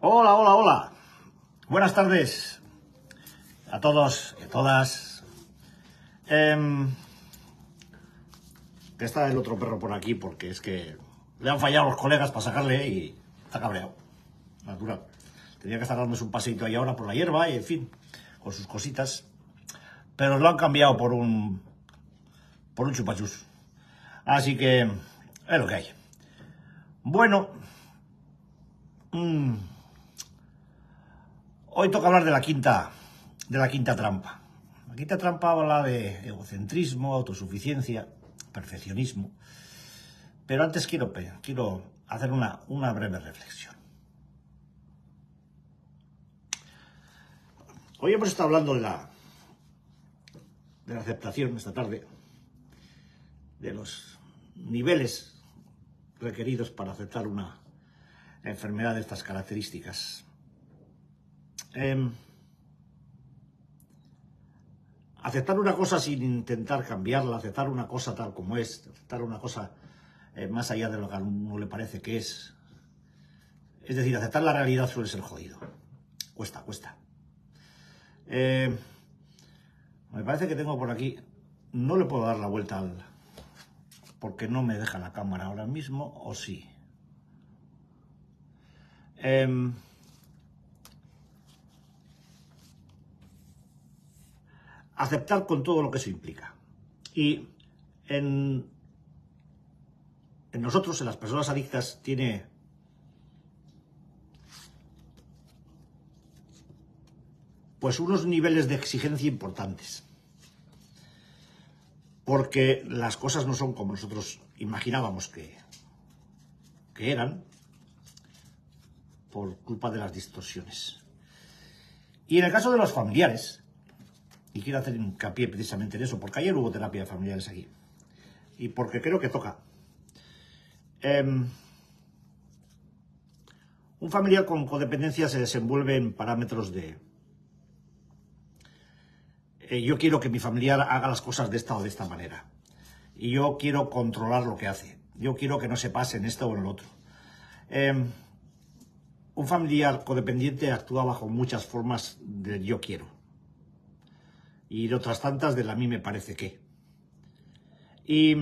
Hola, hola, hola. Buenas tardes a todos y a todas. Que está el otro perro por aquí porque es que le han fallado los colegas para sacarle y está cabreado. Natural. Tenía que estar dándose un paseito ahí ahora por la hierba y en fin, con sus cositas. Pero lo han cambiado por un chupachus. Así que es lo que hay. Bueno, hoy toca hablar de la quinta trampa. La quinta trampa habla de egocentrismo, autosuficiencia, perfeccionismo. Pero antes quiero hacer una breve reflexión. Hoy hemos estado hablando de la aceptación esta tarde, de los niveles requeridos para aceptar una enfermedad de estas características. Aceptar una cosa sin intentar cambiarla, aceptar una cosa tal como es, aceptar una cosa más allá de lo que a uno le parece que es. Es decir, aceptar la realidad suele ser jodido. Cuesta. Me parece que tengo por aquí, no le puedo dar la vuelta porque no me deja la cámara ahora mismo, o sí. Aceptar con todo lo que eso implica. Y en nosotros, en las personas adictas, tiene pues unos niveles de exigencia importantes. Porque las cosas no son como nosotros imaginábamos que eran, por culpa de las distorsiones. Y en el caso de los familiares, y quiero hacer hincapié precisamente en eso, porque ayer hubo terapia de familiares aquí, y porque creo que toca. Un familiar con codependencia se desenvuelve en parámetros de yo quiero que mi familiar haga las cosas de esta o de esta manera, y yo quiero controlar lo que hace, yo quiero que no se pase en esto o en el otro. Un familiar codependiente actúa bajo muchas formas del yo quiero, y de otras tantas del a mí me parece que. Y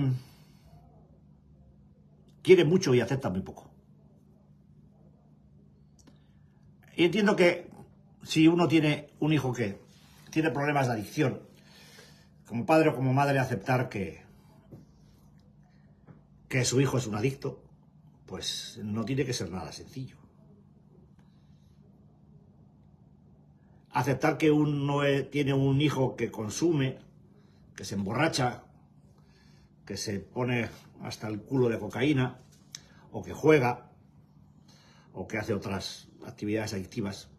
quiere mucho y acepta muy poco. Y entiendo que si uno tiene un hijo que tiene problemas de adicción, como padre o como madre, aceptar que su hijo es un adicto, pues no tiene que ser nada sencillo. Aceptar que uno tiene un hijo que consume, que se emborracha, que se pone hasta el culo de cocaína, o que juega, o que hace otras actividades adictivas,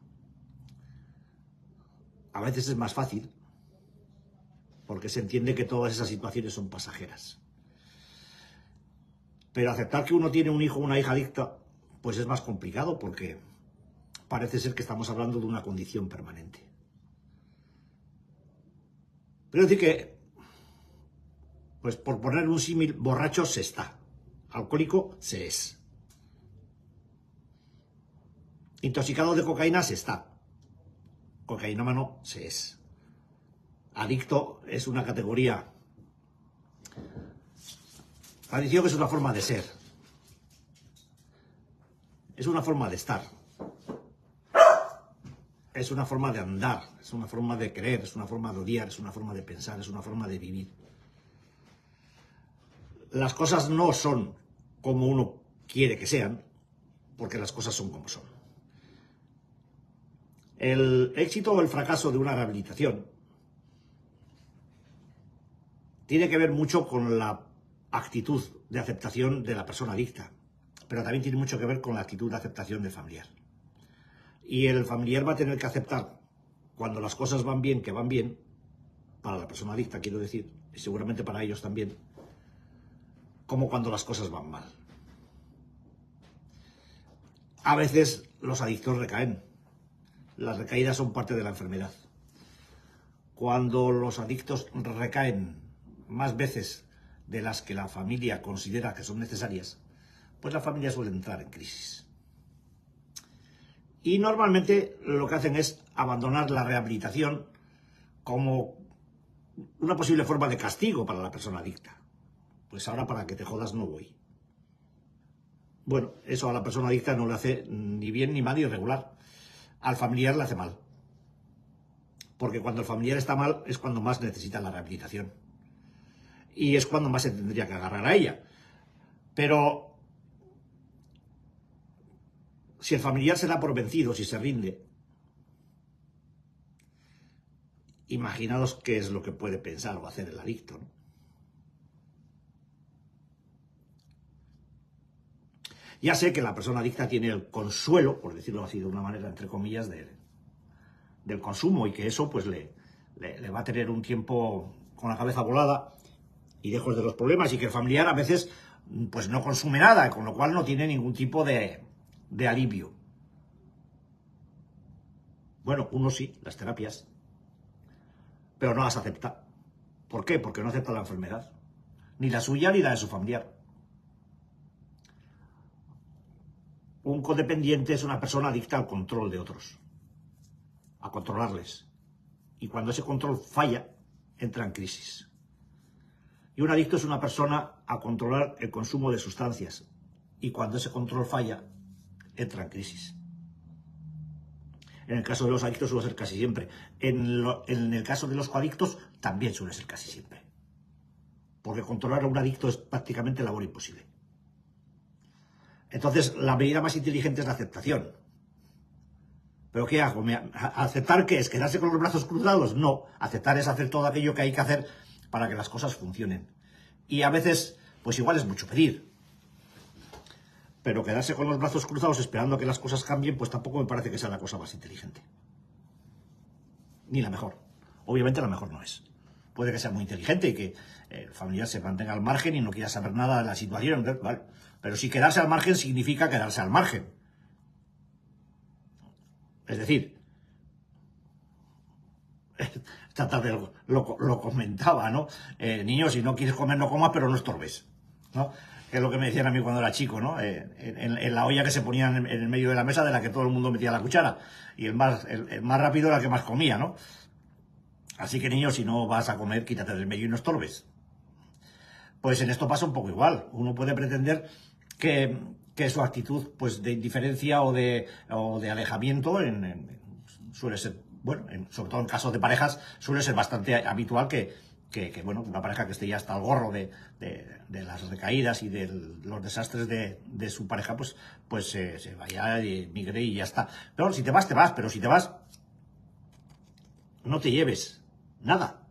a veces es más fácil, porque se entiende que todas esas situaciones son pasajeras. Pero aceptar que uno tiene un hijo o una hija adicta, pues es más complicado, porque parece ser que estamos hablando de una condición permanente. Pero decir que, pues por poner un símil, borracho se está, alcohólico se es. Intoxicado de cocaína se está, cocainómano se es. Adicto es una categoría. Adicción es una forma de ser. Es una forma de estar. Es una forma de andar. Es una forma de querer. Es una forma de odiar. Es una forma de pensar. Es una forma de vivir. Las cosas no son como uno quiere que sean, porque las cosas son como son. El éxito o el fracaso de una rehabilitación tiene que ver mucho con la actitud de aceptación de la persona adicta, pero también tiene mucho que ver con la actitud de aceptación del familiar. Y el familiar va a tener que aceptar, cuando las cosas van bien, que van bien, para la persona adicta quiero decir, y seguramente para ellos también, como cuando las cosas van mal. A veces los adictos recaen. Las recaídas son parte de la enfermedad. Cuando los adictos recaen más veces de las que la familia considera que son necesarias, pues la familia suele entrar en crisis. Y normalmente lo que hacen es abandonar la rehabilitación como una posible forma de castigo para la persona adicta. Pues ahora para que te jodas no voy. Bueno, eso a la persona adicta no le hace ni bien ni mal ni irregular. Al familiar le hace mal. Porque cuando el familiar está mal es cuando más necesita la rehabilitación. Y es cuando más se tendría que agarrar a ella. Pero si el familiar se da por vencido, si se rinde, imaginaos qué es lo que puede pensar o hacer el adicto, ¿no? Ya sé que la persona adicta tiene el consuelo, por decirlo así de una manera, entre comillas, del consumo, y que eso pues le va a tener un tiempo con la cabeza volada y lejos de los problemas, y que el familiar a veces pues no consume nada, con lo cual no tiene ningún tipo de alivio. Bueno, uno sí, las terapias, pero no las acepta. ¿Por qué? Porque no acepta la enfermedad, ni la suya ni la de su familiar. Un codependiente es una persona adicta al control de otros, a controlarles. Y cuando ese control falla, entra en crisis. Y un adicto es una persona a controlar el consumo de sustancias. Y cuando ese control falla, entra en crisis. En el caso de los adictos suele ser casi siempre. En el caso de los coadictos también suele ser casi siempre. Porque controlar a un adicto es prácticamente labor imposible. Entonces, la medida más inteligente es la aceptación. ¿Pero qué hago? ¿Aceptar qué es? ¿Quedarse con los brazos cruzados? No. Aceptar es hacer todo aquello que hay que hacer para que las cosas funcionen. Y a veces, pues igual es mucho pedir. Pero quedarse con los brazos cruzados esperando que las cosas cambien, pues tampoco me parece que sea la cosa más inteligente. Ni la mejor. Obviamente la mejor no es. Puede que sea muy inteligente y que el familiar se mantenga al margen y no quiera saber nada de la situación, ¿vale? Pero si quedarse al margen significa quedarse al margen. Es decir, esta tarde lo comentaba, ¿no? Niño, si no quieres comer, no comas, pero no estorbes, ¿no? Que es lo que me decían a mí cuando era chico, ¿no? En la olla que se ponía en el medio de la mesa, de la que todo el mundo metía la cuchara. Y el más rápido era el que más comía, ¿no? Así que, niño, si no vas a comer, quítate del medio y no estorbes. Pues en esto pasa un poco igual. Uno puede pretender que su actitud pues de indiferencia o de alejamiento suele ser, bueno, sobre todo en casos de parejas, suele ser bastante habitual que bueno, una pareja que esté ya hasta el gorro de las recaídas y de los desastres de su pareja, pues se vaya, migre y ya está. Pero si te vas, pero si te vas, no te lleves nada.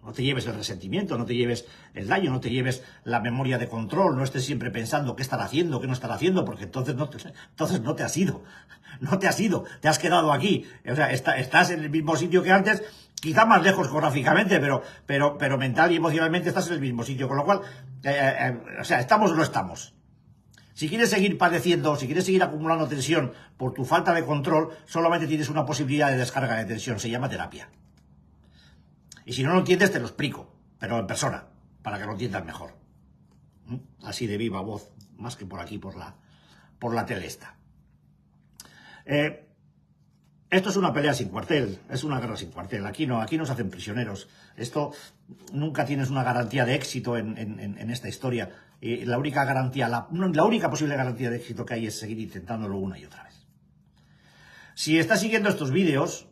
No te lleves el resentimiento, no te lleves el daño, no te lleves la memoria de control, no estés siempre pensando qué estará haciendo, qué no estará haciendo, porque entonces no te has ido, no te has ido, te has quedado aquí. O sea, estás en el mismo sitio que antes, quizá más lejos geográficamente, pero mental y emocionalmente estás en el mismo sitio, con lo cual, o sea, estamos o no estamos. Si quieres seguir padeciendo, si quieres seguir acumulando tensión por tu falta de control, solamente tienes una posibilidad de descarga de tensión, se llama terapia. Y si no lo entiendes, te lo explico, pero en persona, para que lo entiendas mejor. Así de viva voz, más que por aquí, por la tele esta. Esto es una pelea sin cuartel, es una guerra sin cuartel. Aquí nos hacen prisioneros. Esto nunca tienes una garantía de éxito en esta historia. Y la única posible garantía de éxito que hay es seguir intentándolo una y otra vez. Si estás siguiendo estos vídeos,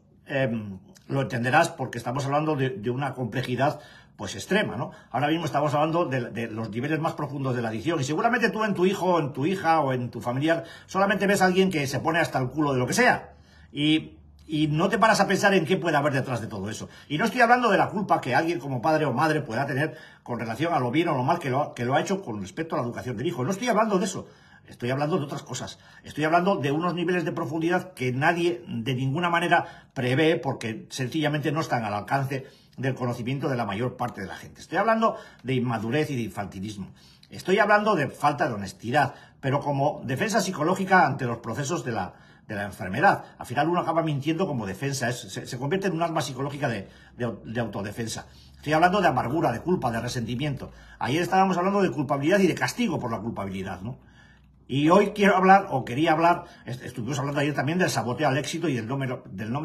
lo entenderás porque estamos hablando de una complejidad pues extrema, ¿no? Ahora mismo estamos hablando de los niveles más profundos de la adicción, y seguramente tú en tu hijo, en tu hija o en tu familiar solamente ves a alguien que se pone hasta el culo de lo que sea y no te paras a pensar en qué puede haber detrás de todo eso. Y no estoy hablando de la culpa que alguien como padre o madre pueda tener con relación a lo bien o lo mal que lo ha hecho con respecto a la educación del hijo. No estoy hablando de eso. Estoy hablando de otras cosas. Estoy hablando de unos niveles de profundidad que nadie de ninguna manera prevé porque sencillamente no están al alcance del conocimiento de la mayor parte de la gente. Estoy hablando de inmadurez y de infantilismo. Estoy hablando de falta de honestidad, pero como defensa psicológica ante los procesos de la enfermedad. Al final uno acaba mintiendo como defensa, se convierte en un arma psicológica de autodefensa. Estoy hablando de amargura, de culpa, de resentimiento. Ayer estábamos hablando de culpabilidad y de castigo por la culpabilidad, ¿no? Y hoy quiero hablar, o quería hablar, estuvimos hablando ayer también del saboteo al éxito y del no me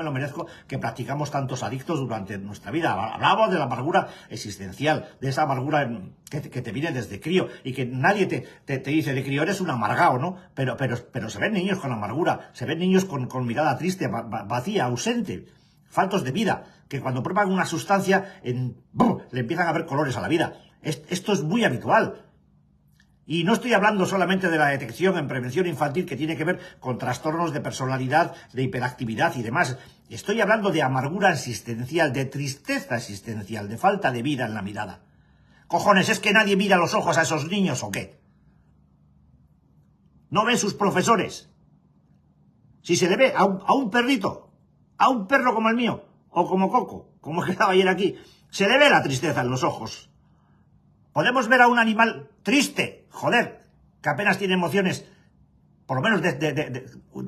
lo merezco que practicamos tantos adictos durante nuestra vida. Hablábamos de la amargura existencial, de esa amargura que te viene desde crío y que nadie te dice de crío eres un amargado, ¿no? Pero se ven niños con amargura, se ven niños con mirada triste, vacía, ausente, faltos de vida, que cuando prueban una sustancia ¡bum!, le empiezan a ver colores a la vida. Esto es muy habitual. Y no estoy hablando solamente de la detección en prevención infantil que tiene que ver con trastornos de personalidad, de hiperactividad y demás. Estoy hablando de amargura existencial, de tristeza existencial, de falta de vida en la mirada. Cojones, ¿es que nadie mira a los ojos a esos niños o qué? ¿No ven sus profesores? Si se le ve a un perrito, a un perro como el mío, o como Coco, como quedaba ayer aquí, se le ve la tristeza en los ojos. Podemos ver a un animal triste, joder, que apenas tiene emociones, por lo menos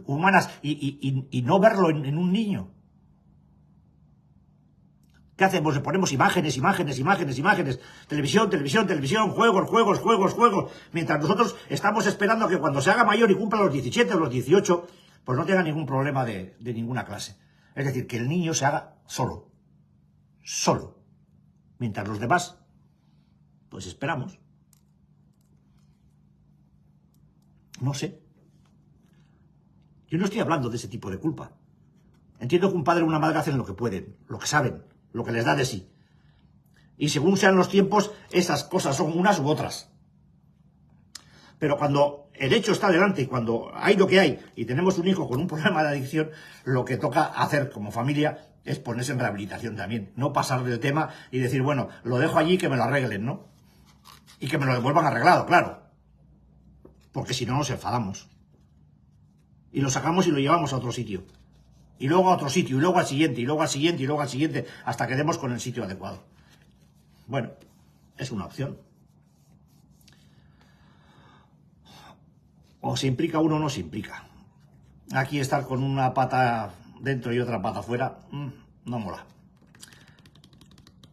humanas, y no verlo en un niño. ¿Qué hacemos? Le ponemos imágenes, televisión, juegos, mientras nosotros estamos esperando que cuando se haga mayor y cumpla los 17 o los 18, pues no tenga ningún problema de ninguna clase. Es decir, que el niño se haga solo, mientras los demás pues esperamos. No sé. Yo no estoy hablando de ese tipo de culpa. Entiendo que un padre o una madre hacen lo que pueden, lo que saben, lo que les da de sí. Y según sean los tiempos, esas cosas son unas u otras. Pero cuando el hecho está delante y cuando hay lo que hay y tenemos un hijo con un problema de adicción, lo que toca hacer como familia es ponerse en rehabilitación también. No pasar del tema y decir, bueno, lo dejo allí que me lo arreglen, ¿no? Y que me lo devuelvan arreglado, claro. Porque si no nos enfadamos. Y lo sacamos y lo llevamos a otro sitio. Y luego a otro sitio, y luego al siguiente, y luego al siguiente, y luego al siguiente, hasta que demos con el sitio adecuado. Bueno, es una opción. O se implica uno o no se implica. Aquí estar con una pata dentro y otra pata afuera, no mola.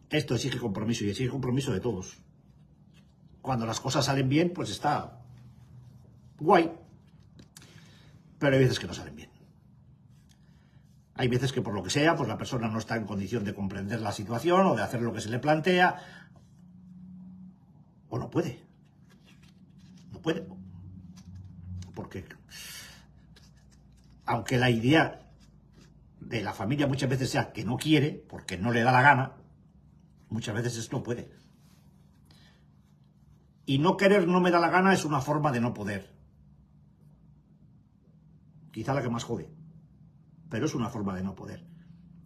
Esto exige compromiso y exige compromiso de todos. Cuando las cosas salen bien, pues está guay. Pero hay veces que no salen bien. Hay veces que por lo que sea, pues la persona no está en condición de comprender la situación o de hacer lo que se le plantea. O no puede. No puede. Porque aunque la idea de la familia muchas veces sea que no quiere, porque no le da la gana, muchas veces esto no puede. Y no querer no me da la gana es una forma de no poder. Quizá la que más jode. Pero es una forma de no poder.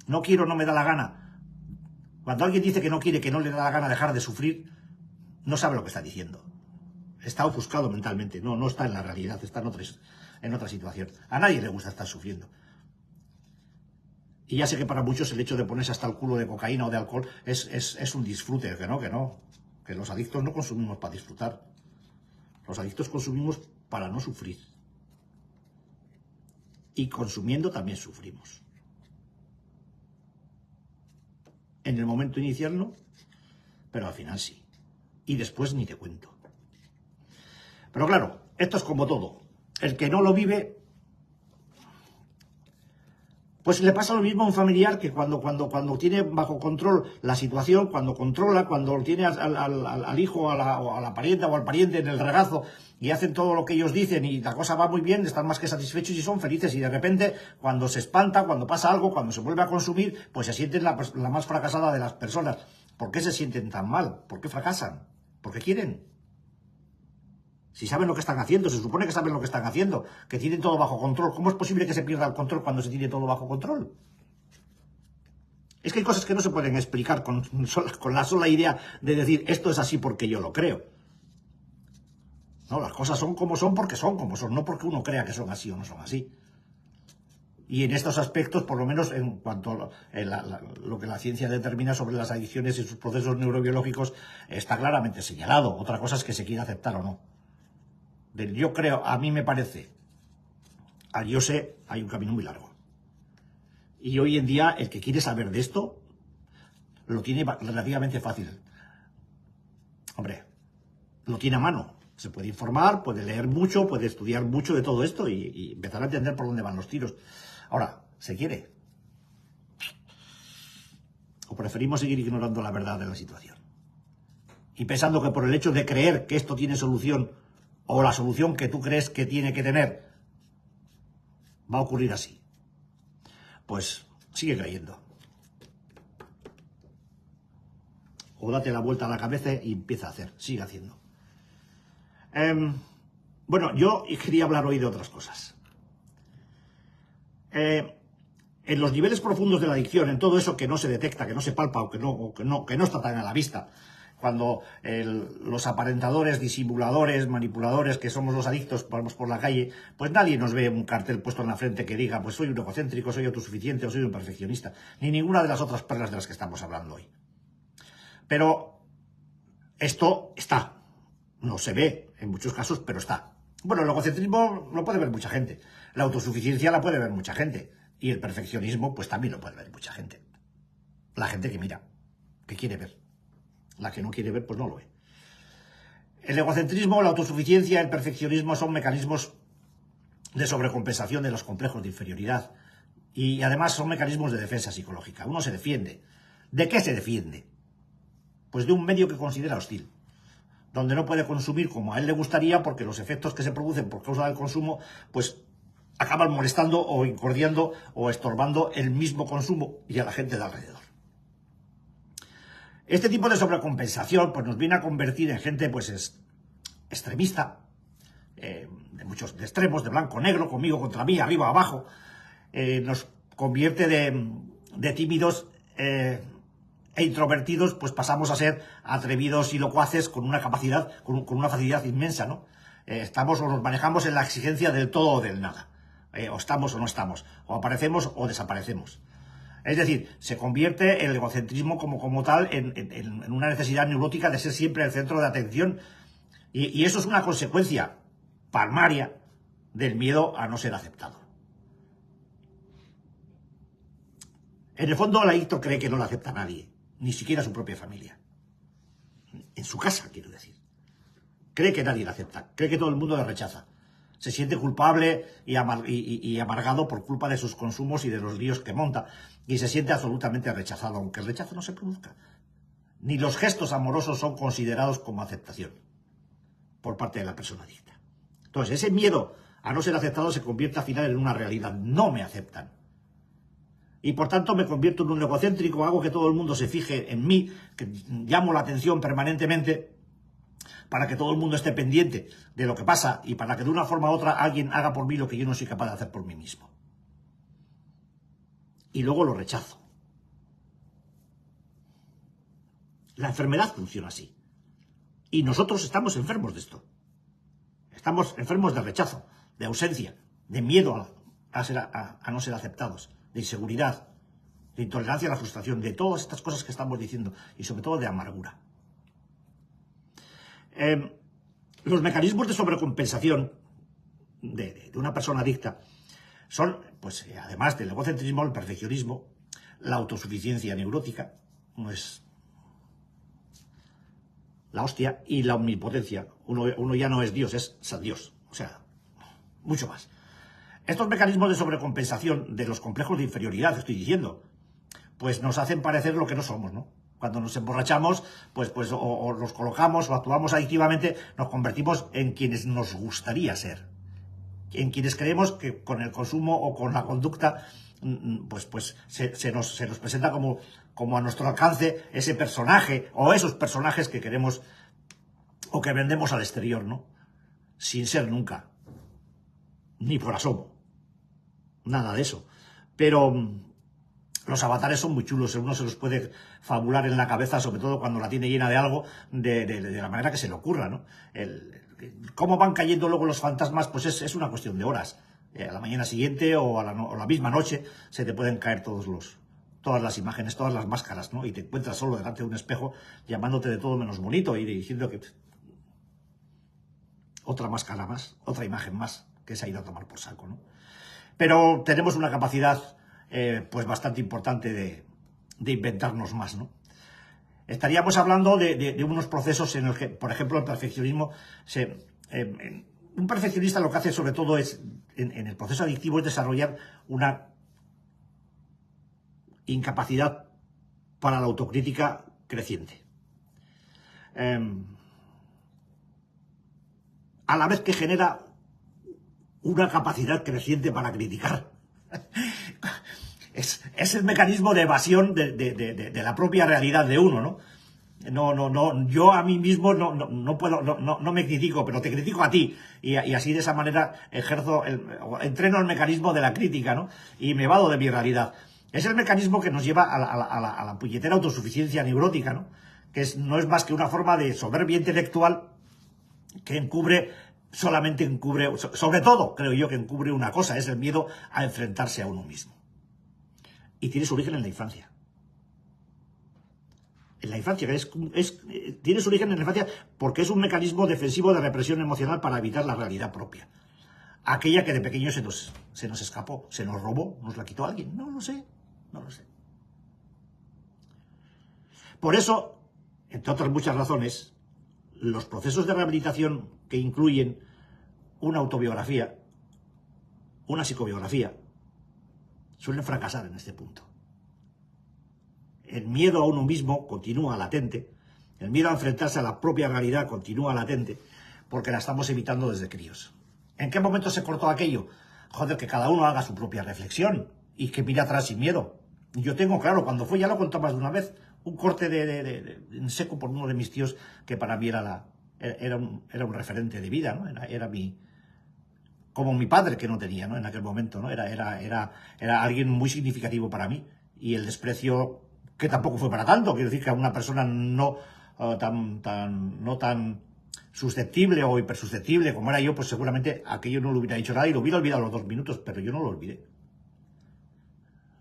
No quiero, no me da la gana. Cuando alguien dice que no quiere, que no le da la gana dejar de sufrir, no sabe lo que está diciendo. Está ofuscado mentalmente. No está en la realidad, está en otra situación. A nadie le gusta estar sufriendo. Y ya sé que para muchos el hecho de ponerse hasta el culo de cocaína o de alcohol es un disfrute, que no. Que los adictos no consumimos para disfrutar. Los adictos consumimos para no sufrir. Y consumiendo también sufrimos. En el momento inicial no, pero al final sí. Y después ni te cuento. Pero claro, esto es como todo. El que no lo vive, pues le pasa lo mismo a un familiar que cuando tiene bajo control la situación, cuando tiene al hijo o a la parienta o al pariente en el regazo y hacen todo lo que ellos dicen y la cosa va muy bien, están más que satisfechos y son felices, y de repente cuando se espanta, cuando pasa algo, cuando se vuelve a consumir, pues se sienten la más fracasada de las personas. ¿Por qué se sienten tan mal? ¿Por qué fracasan? ¿Por qué quieren? Si saben lo que están haciendo, se supone que saben lo que están haciendo, que tienen todo bajo control. ¿Cómo es posible que se pierda el control cuando se tiene todo bajo control? Es que hay cosas que no se pueden explicar con la sola idea de decir esto es así porque yo lo creo. No, las cosas son como son porque son como son, no porque uno crea que son así o no son así. Y en estos aspectos, por lo menos en cuanto a lo que la ciencia determina sobre las adicciones y sus procesos neurobiológicos, está claramente señalado. Otra cosa es que se quiera aceptar o no. Del yo creo, a mí me parece, al yo sé, hay un camino muy largo. Y hoy en día, el que quiere saber de esto, lo tiene relativamente fácil. Hombre, lo tiene a mano. Se puede informar, puede leer mucho, puede estudiar mucho de todo esto y empezar a entender por dónde van los tiros. Ahora, ¿se quiere? ¿O preferimos seguir ignorando la verdad de la situación? Y pensando que por el hecho de creer que esto tiene solución, o la solución que tú crees que tiene que tener, va a ocurrir así. Pues sigue creyendo. O date la vuelta a la cabeza y empieza a hacer, sigue haciendo. Bueno, yo quería hablar hoy de otras cosas. En los niveles profundos de la adicción, en todo eso que no se detecta, que no se palpa o que no está tan a la vista, cuando los aparentadores, disimuladores, manipuladores, que somos los adictos, vamos por la calle, pues nadie nos ve un cartel puesto en la frente que diga, pues soy un egocéntrico, soy autosuficiente o soy un perfeccionista, ni ninguna de las otras perlas de las que estamos hablando hoy. Pero esto está, no se ve en muchos casos, pero está. Bueno, el egocentrismo lo puede ver mucha gente, la autosuficiencia la puede ver mucha gente, y el perfeccionismo pues también lo puede ver mucha gente. La gente que mira, que quiere ver. La que no quiere ver, pues no lo ve. El egocentrismo, la autosuficiencia, el perfeccionismo son mecanismos de sobrecompensación de los complejos de inferioridad. Y además son mecanismos de defensa psicológica. Uno se defiende. ¿De qué se defiende? Pues de un medio que considera hostil, donde no puede consumir como a él le gustaría porque los efectos que se producen por causa del consumo, pues acaban molestando o incordiando o estorbando el mismo consumo y a la gente de alrededor. Este tipo de sobrecompensación pues nos viene a convertir en gente pues extremista, de muchos de extremos, de blanco negro, conmigo contra mí, arriba abajo. Nos convierte de tímidos e introvertidos, pues pasamos a ser atrevidos y locuaces con una capacidad, con una facilidad inmensa, ¿no? Estamos o nos manejamos en la exigencia del todo o del nada. O estamos o no estamos, o aparecemos o desaparecemos. Es decir, se convierte el egocentrismo como tal en una necesidad neurótica de ser siempre el centro de atención. Y eso es una consecuencia palmaria del miedo a no ser aceptado. En el fondo, el adicto cree que no le acepta a nadie, ni siquiera a su propia familia. En su casa, quiero decir. Cree que nadie le acepta, cree que todo el mundo le rechaza. Se siente culpable y amargado por culpa de sus consumos y de los líos que monta. Y se siente absolutamente rechazado, aunque el rechazo no se produzca. Ni los gestos amorosos son considerados como aceptación por parte de la persona adicta. Entonces, ese miedo a no ser aceptado se convierte al final en una realidad. No me aceptan. Y por tanto me convierto en un egocéntrico, hago que todo el mundo se fije en mí, que llamo la atención permanentemente, para que todo el mundo esté pendiente de lo que pasa y para que de una forma u otra alguien haga por mí lo que yo no soy capaz de hacer por mí mismo. Y luego lo rechazo. La enfermedad funciona así. Y nosotros estamos enfermos de esto. Estamos enfermos de rechazo, de ausencia, de miedo a no ser aceptados, de inseguridad, de intolerancia a la frustración, de todas estas cosas que estamos diciendo y sobre todo de amargura. Los mecanismos de sobrecompensación de una persona adicta son, pues además del egocentrismo, el perfeccionismo, la autosuficiencia neurótica, no es la hostia, y la omnipotencia. Uno ya no es Dios, es San Dios, o sea, mucho más. Estos mecanismos de sobrecompensación de los complejos de inferioridad, estoy diciendo, pues nos hacen parecer lo que no somos, ¿no? Cuando nos emborrachamos, pues o nos colocamos o actuamos adictivamente, nos convertimos en quienes nos gustaría ser. En quienes creemos que con el consumo o con la conducta, pues se nos presenta como a nuestro alcance ese personaje o esos personajes que queremos o que vendemos al exterior, ¿no? Sin ser nunca. Ni por asomo. Nada de eso. Pero los avatares son muy chulos, uno se los puede fabular en la cabeza, sobre todo cuando la tiene llena de algo, de la manera que se le ocurra, ¿no? Cómo van cayendo luego los fantasmas, pues es una cuestión de horas. A la mañana siguiente o a la misma noche se te pueden caer todas las imágenes, todas las máscaras, ¿no? Y te encuentras solo delante de un espejo llamándote de todo menos bonito y diciendo que otra máscara más, otra imagen más que se ha ido a tomar por saco, ¿no? Pero tenemos una capacidad pues bastante importante de inventarnos más, ¿no? Estaríamos hablando de unos procesos en los que, por ejemplo, el perfeccionismo Un perfeccionista lo que hace sobre todo es, en el proceso adictivo, es desarrollar una incapacidad para la autocrítica creciente. A la vez que genera una capacidad creciente para criticar. Es el mecanismo de evasión de la propia realidad de uno, ¿no? No, yo a mí mismo no puedo, no me critico, pero te critico a ti. Y así de esa manera entreno el mecanismo de la crítica, ¿no? Y me vado de mi realidad. Es el mecanismo que nos lleva a la puñetera autosuficiencia neurótica, ¿no? No es más que una forma de soberbia intelectual que solamente encubre, sobre todo, creo yo, que encubre una cosa, es el miedo a enfrentarse a uno mismo. Y tiene su origen en la infancia. En la infancia, tiene su origen en la infancia porque es un mecanismo defensivo de represión emocional para evitar la realidad propia. Aquella que de pequeño se nos escapó, se nos robó, nos la quitó alguien. No lo sé. Por eso, entre otras muchas razones, los procesos de rehabilitación que incluyen una autobiografía, una psicobiografía, suelen fracasar en este punto. El miedo a uno mismo continúa latente, el miedo a enfrentarse a la propia realidad continúa latente, porque la estamos evitando desde críos. ¿En qué momento se cortó aquello? Joder, que cada uno haga su propia reflexión y que mire atrás sin miedo. Yo tengo claro, cuando fue, ya lo conté más de una vez, un corte en seco por uno de mis tíos que para mí era un referente de vida, ¿no? Era como mi padre que no tenía, ¿no? En aquel momento, ¿no? Era alguien muy significativo para mí. Y el desprecio, que tampoco fue para tanto, quiero decir que a una persona no tan susceptible o hipersusceptible como era yo, pues seguramente aquello no le hubiera dicho nada y lo hubiera olvidado a los 2 minutos, pero yo no lo olvidé.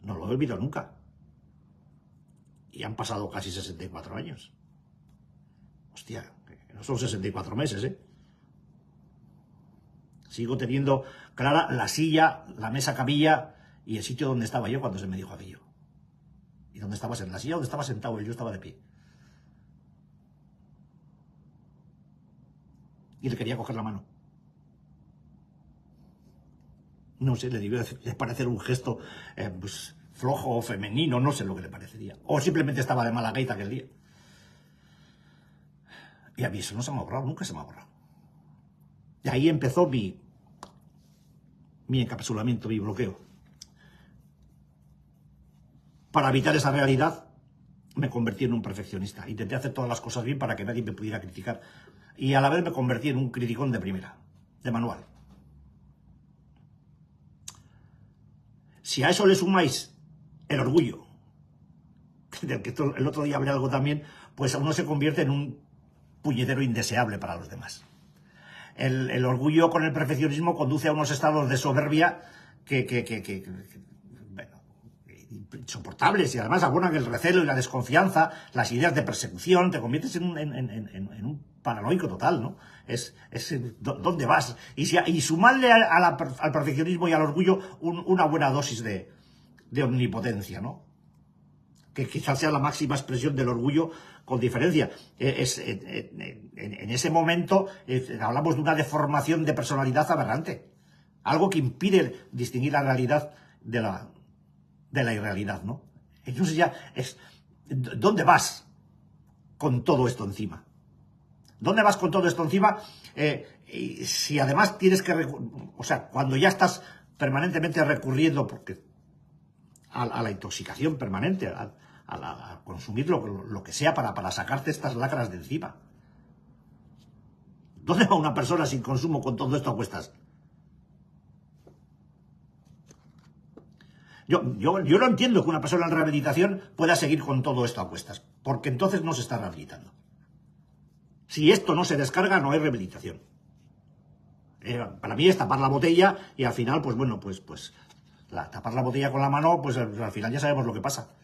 No lo he olvidado nunca. Y han pasado casi 64 años. Hostia, que no son 64 meses, ¿eh? Sigo teniendo clara la silla, la mesa camilla y el sitio donde estaba yo cuando se me dijo aquello. ¿Y dónde estabas? En la silla donde estaba sentado él, yo estaba de pie. Y le quería coger la mano. No sé, le debió de parecer un gesto pues, flojo o femenino, no sé lo que le parecería. O simplemente estaba de mala gaita aquel día. Y a mí eso no se me ha borrado, nunca se me ha borrado. Y ahí empezó mi encapsulamiento, mi bloqueo. Para evitar esa realidad, me convertí en un perfeccionista. Intenté hacer todas las cosas bien para que nadie me pudiera criticar. Y a la vez me convertí en un criticón de primera, de manual. Si a eso le sumáis el orgullo, del que el otro día hablé algo también, pues uno se convierte en un puñetero indeseable para los demás. El orgullo con el perfeccionismo conduce a unos estados de soberbia bueno, insoportables, y además abonan el recelo y la desconfianza, las ideas de persecución, te conviertes en un paranoico total, ¿no? ¿Dónde vas? Y sumarle al perfeccionismo y al orgullo una buena dosis de omnipotencia, ¿no? Que quizás sea la máxima expresión del orgullo con diferencia. En ese momento hablamos de una deformación de personalidad aberrante, algo que impide distinguir la realidad de la irrealidad, ¿no? Entonces ya ¿dónde vas con todo esto encima? ¿Dónde vas con todo esto encima? Si además tienes que, o sea, cuando ya estás permanentemente recurriendo a la intoxicación permanente, a consumir lo que sea para sacarte estas lacras de encima. ¿Dónde va una persona sin consumo con todo esto a cuestas? Yo no entiendo que una persona en rehabilitación pueda seguir con todo esto a cuestas, porque entonces no se está rehabilitando. Si esto no se descarga, no hay rehabilitación. Para mí es tapar la botella y al final, pues bueno, tapar la botella con la mano, pues al final ya sabemos lo que pasa.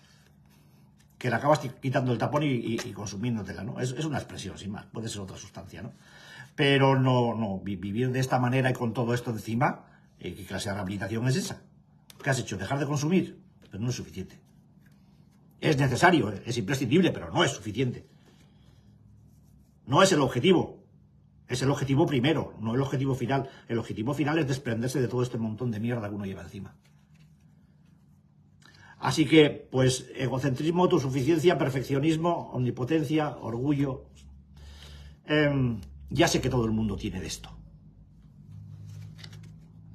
Que le acabas quitando el tapón y consumiéndotela, ¿no? Es una expresión, sin más, puede ser otra sustancia, ¿no? Pero no, vivir de esta manera y con todo esto encima, ¿qué clase de rehabilitación es esa? ¿Qué has hecho? ¿Dejar de consumir? Pero no es suficiente. Es necesario, es imprescindible, pero no es suficiente. No es el objetivo. Es el objetivo primero, no el objetivo final. El objetivo final es desprenderse de todo este montón de mierda que uno lleva encima. Así que, pues, egocentrismo, autosuficiencia, perfeccionismo, omnipotencia, orgullo. Ya sé que todo el mundo tiene de esto.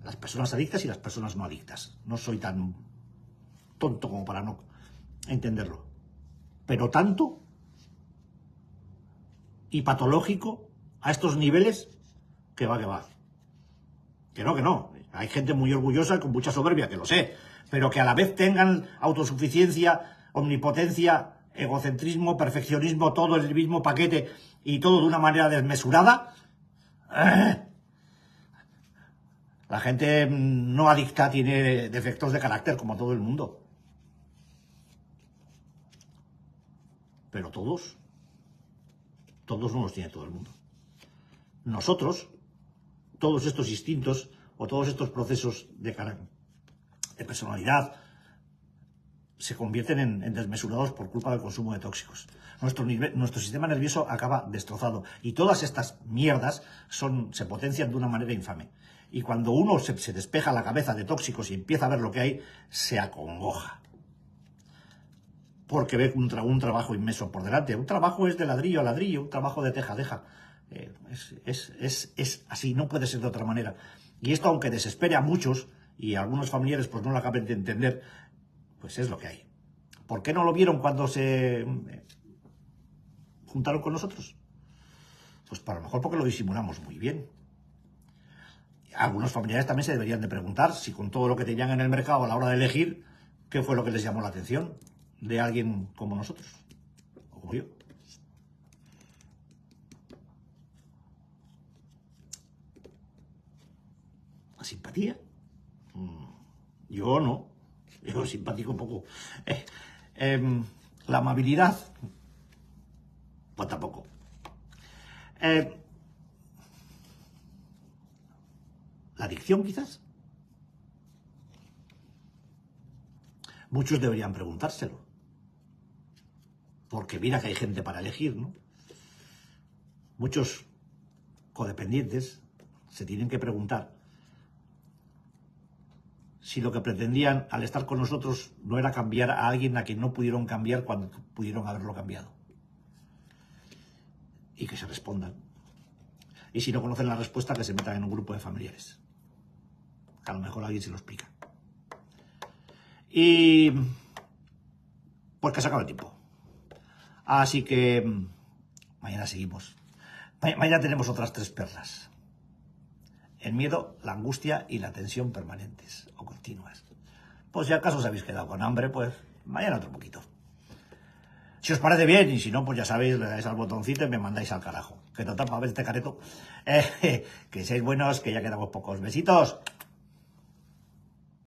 Las personas adictas y las personas no adictas. No soy tan tonto como para no entenderlo. Pero tanto y patológico a estos niveles que va, que va. Que no. Hay gente muy orgullosa y con mucha soberbia, que lo sé, pero que a la vez tengan autosuficiencia, omnipotencia, egocentrismo, perfeccionismo, todo en el mismo paquete y todo de una manera desmesurada. La gente no adicta tiene defectos de carácter como todo el mundo. Pero todos no los tiene todo el mundo. Nosotros, todos estos instintos o todos estos procesos de personalidad se convierten en desmesurados por culpa del consumo de tóxicos. Nuestro sistema nervioso acaba destrozado y todas estas mierdas se potencian de una manera infame. Y cuando uno se despeja la cabeza de tóxicos y empieza a ver lo que hay, se acongoja. Porque ve un trabajo inmenso por delante. Un trabajo es de ladrillo a ladrillo, un trabajo de teja a teja. Es así, no puede ser de otra manera. Y esto, aunque desespere a muchos, y a algunos familiares pues no lo acaben de entender, pues es lo que hay. ¿Por qué no lo vieron cuando se juntaron con nosotros? Pues para lo mejor porque lo disimulamos muy bien. Algunos familiares también se deberían de preguntar si con todo lo que tenían en el mercado a la hora de elegir, ¿qué fue lo que les llamó la atención de alguien como nosotros? O como yo. ¿La simpatía? Yo no. Yo simpatico un poco. La amabilidad, pues tampoco. La adicción, quizás. Muchos deberían preguntárselo. Porque mira que hay gente para elegir, ¿no? Muchos codependientes se tienen que preguntar si lo que pretendían al estar con nosotros no era cambiar a alguien a quien no pudieron cambiar cuando pudieron haberlo cambiado. Y que se respondan. Y si no conocen la respuesta, que se metan en un grupo de familiares. Que a lo mejor alguien se lo explica. Y pues que se acaba el tiempo. Así que mañana seguimos. Mañana tenemos otras 3 perlas. El miedo, la angustia y la tensión permanentes o continuas. Pues si acaso os habéis quedado con hambre, pues mañana otro poquito. Si os parece bien, y si no, pues ya sabéis, le dais al botoncito y me mandáis al carajo. Que total, para ver este careto. Que seáis buenos, que ya quedamos pocos. Besitos.